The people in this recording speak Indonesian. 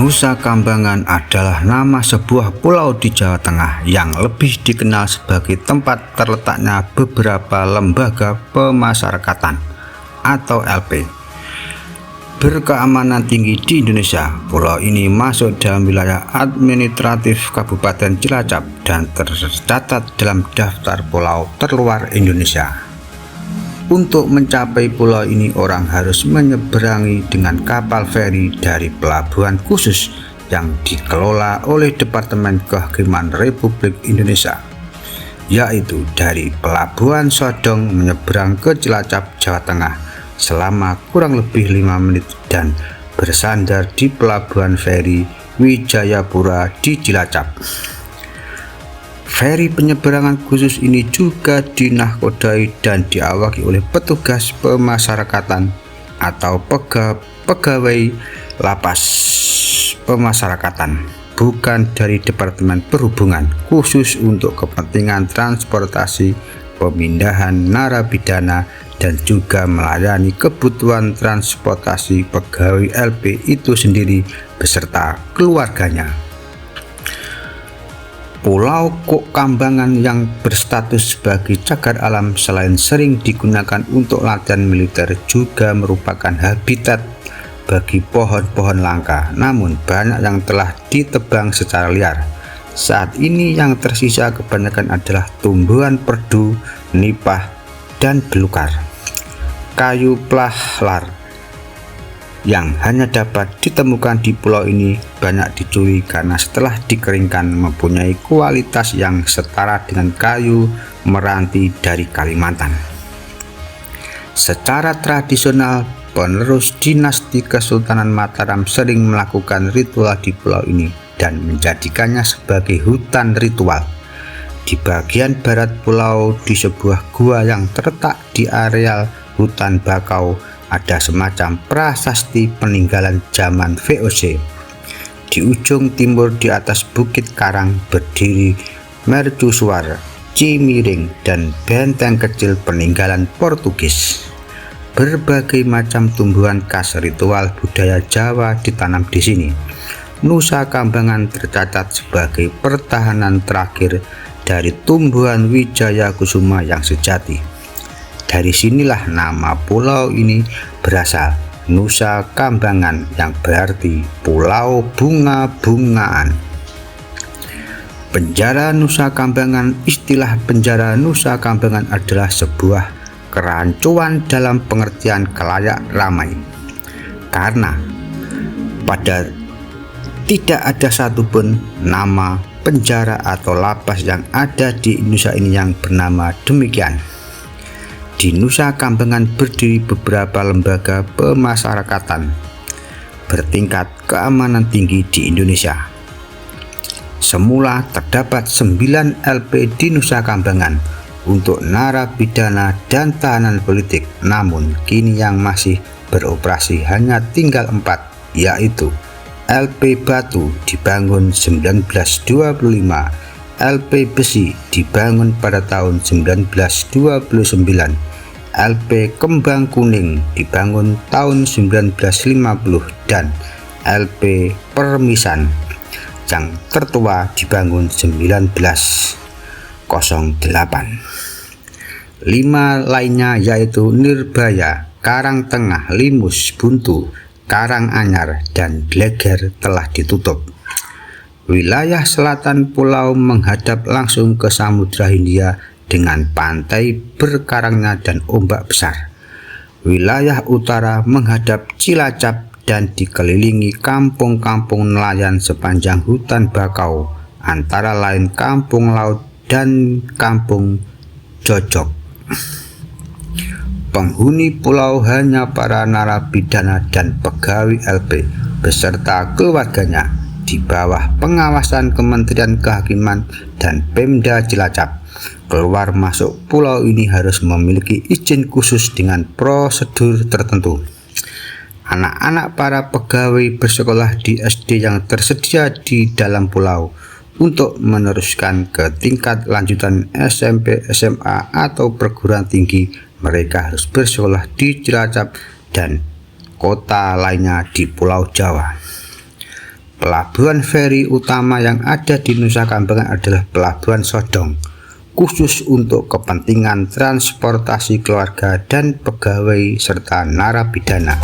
Nusa Kambangan adalah nama sebuah pulau di Jawa Tengah yang lebih dikenal sebagai tempat terletaknya beberapa lembaga pemasyarakatan atau LP berkeamanan tinggi di Indonesia. Pulau ini masuk dalam wilayah administratif Kabupaten Cilacap dan tercatat dalam daftar pulau terluar Indonesia. Untuk mencapai pulau ini, orang harus menyeberangi dengan kapal feri dari pelabuhan khusus yang dikelola oleh Departemen Kehakiman Republik Indonesia, yaitu dari Pelabuhan Sodong menyeberang ke Cilacap, Jawa Tengah selama kurang lebih 5 menit dan bersandar di Pelabuhan Feri Wijayapura di Cilacap. Feri penyeberangan khusus ini juga dinahkodai dan diawaki oleh petugas pemasyarakatan atau pegawai lapas pemasyarakatan, bukan dari Departemen Perhubungan, khusus untuk kepentingan transportasi, pemindahan narapidana, dan juga melayani kebutuhan transportasi pegawai LP itu sendiri beserta keluarganya. Pulau Kambangan yang berstatus sebagai cagar alam selain sering digunakan untuk latihan militer juga merupakan habitat bagi pohon-pohon langka, namun banyak yang telah ditebang secara liar. Saat ini yang tersisa kebanyakan adalah tumbuhan perdu, nipah, dan belukar. Kayu plahlar yang hanya dapat ditemukan di pulau ini banyak dicuri karena setelah dikeringkan mempunyai kualitas yang setara dengan kayu meranti dari Kalimantan. Secara tradisional, penerus dinasti Kesultanan Mataram sering melakukan ritual di pulau ini dan menjadikannya sebagai hutan ritual. Di bagian barat pulau, di sebuah gua yang terletak di areal hutan bakau, ada semacam prasasti peninggalan zaman VOC. Di ujung timur di atas Bukit Karang berdiri mercusuar, cimiring, dan benteng kecil peninggalan Portugis. Berbagai macam tumbuhan khas ritual budaya Jawa ditanam di sini. Nusa Kambangan tercatat sebagai pertahanan terakhir dari tumbuhan Wijaya Kusuma yang sejati. Dari sinilah nama pulau ini berasal, Nusa Kambangan, yang berarti pulau bunga-bungaan. Penjara Nusa Kambangan. Istilah penjara Nusa Kambangan adalah sebuah kerancuan dalam pengertian kelayak ramai, karena pada tidak ada satupun nama penjara atau lapas yang ada di Indonesia ini yang bernama demikian. Di Nusa Kambangan berdiri beberapa lembaga pemasyarakatan bertingkat keamanan tinggi di Indonesia. Semula terdapat 9 LP di Nusa Kambangan untuk narapidana dan tahanan politik, namun kini yang masih beroperasi hanya tinggal 4, yaitu LP Batu dibangun 1925, LP Besi dibangun pada tahun 1929, LP Kembang Kuning dibangun tahun 1950, dan LP Permisan yang tertua dibangun 1908. 5 lainnya yaitu Nirbaya, Karangtengah, Limus, Buntu, Karanganyar, dan Gleger telah ditutup. Wilayah selatan pulau menghadap langsung ke Samudra Hindia dengan pantai berkarangnya dan ombak besar. Wilayah utara menghadap Cilacap dan dikelilingi kampung-kampung nelayan sepanjang hutan bakau, antara lain Kampung Laut dan Kampung Jojok. Penghuni pulau hanya para narapidana dan pegawai LP beserta keluarganya di bawah pengawasan Kementerian Kehakiman dan Pemda Cilacap. Keluar masuk pulau ini harus memiliki izin khusus dengan prosedur tertentu. Anak-anak para pegawai bersekolah di SD yang tersedia di dalam pulau. Untuk meneruskan ke tingkat lanjutan SMP, SMA, atau perguruan tinggi, mereka harus bersekolah di Cilacap dan kota lainnya di Pulau Jawa. Pelabuhan feri utama yang ada di Nusa Kambangan adalah Pelabuhan Sodong, khusus untuk kepentingan transportasi keluarga dan pegawai serta narapidana.